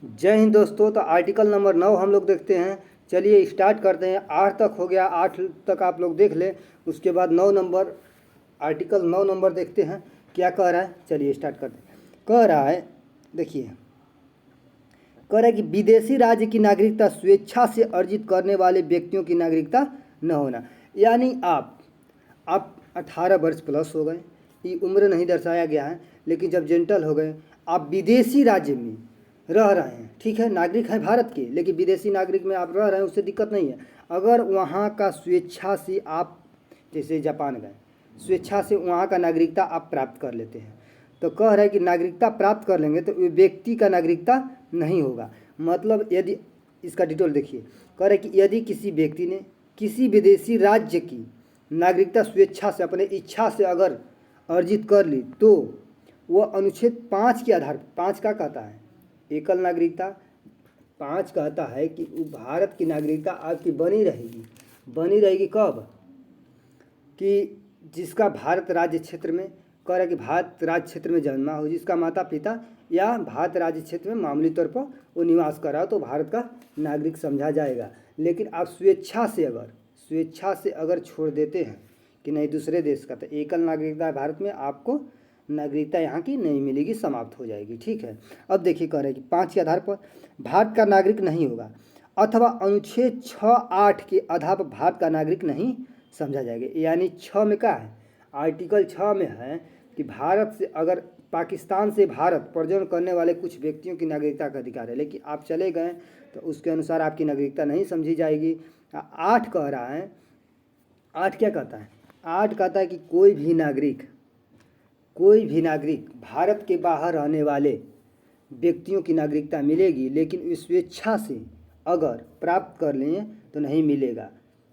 जय हिंद दोस्तों। तो आर्टिकल नंबर 9 हम लोग देखते हैं। चलिए स्टार्ट करते हैं। 8 तक हो गया, 8 तक आप लोग देख लें। उसके बाद 9 नंबर, आर्टिकल 9 नंबर देखते हैं क्या कह रहा है। चलिए स्टार्ट करते हैं। कह रहा है, देखिए, कह रहा है कि विदेशी राज्य की नागरिकता स्वेच्छा से अर्जित करने वाले व्यक्तियों की नागरिकता न होना। यानी आप 18 वर्ष प्लस हो गए, ये उम्र नहीं दर्शाया गया है, लेकिन जब जेंटल हो गए, आप विदेशी राज्य में रह रहे हैं, ठीक है, नागरिक है भारत के, लेकिन विदेशी नागरिक में आप रह रहे हैं, उससे दिक्कत नहीं है। अगर वहाँ का स्वेच्छा से आप, जैसे जापान गए, स्वेच्छा से वहाँ का नागरिकता आप प्राप्त कर लेते हैं, तो कह रहा है कि नागरिकता प्राप्त कर लेंगे तो व्यक्ति का नागरिकता नहीं होगा। मतलब यदि इसका डिटेल देखिए, कह रहा है कि यदि किसी व्यक्ति ने किसी विदेशी राज्य की नागरिकता स्वेच्छा से, अपने इच्छा से अगर अर्जित कर ली, तो वह अनुच्छेद 5 के आधार, 5 का कहता है एकल नागरिकता, 5 कहता है कि भारत की नागरिकता आपकी बनी रहेगी। बनी रहेगी कब? कि जिसका भारत राज्य क्षेत्र में, कह रहा है कि भारत राज्य क्षेत्र में जन्मा हो, जिसका माता पिता या भारत राज्य क्षेत्र में मामूली तौर पर वो निवास कर रहा हो, तो भारत का नागरिक समझा जाएगा। लेकिन आप स्वेच्छा से अगर छोड़ देते हैं कि नहीं दूसरे देश का, तो एकल नागरिकता भारत में आपको नागरिकता यहाँ की नहीं मिलेगी, समाप्त हो जाएगी। ठीक है। अब देखिए, कह रहे हैं कि 5 के आधार पर भारत का नागरिक नहीं होगा, अथवा अनुच्छेद 6(8) के आधार पर भारत का नागरिक नहीं समझा जाएगा। यानी 6 में क्या है, आर्टिकल 6 में है कि भारत से, अगर पाकिस्तान से भारत प्रजनन करने वाले कुछ व्यक्तियों की नागरिकता का अधिकार है, लेकिन आप चले गए तो उसके अनुसार आपकी नागरिकता नहीं समझी जाएगी। 8 कह रहा है, 8 क्या कहता है? 8 कहता है कि कोई भी नागरिक भारत के बाहर रहने वाले व्यक्तियों की नागरिकता मिलेगी, लेकिन स्वेच्छा से अगर प्राप्त कर लें तो नहीं मिलेगा।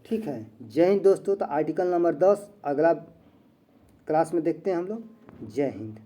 ठीक है। जय हिंद दोस्तों। तो आर्टिकल नंबर 10 अगला क्लास में देखते हैं हम लोग। जय हिंद।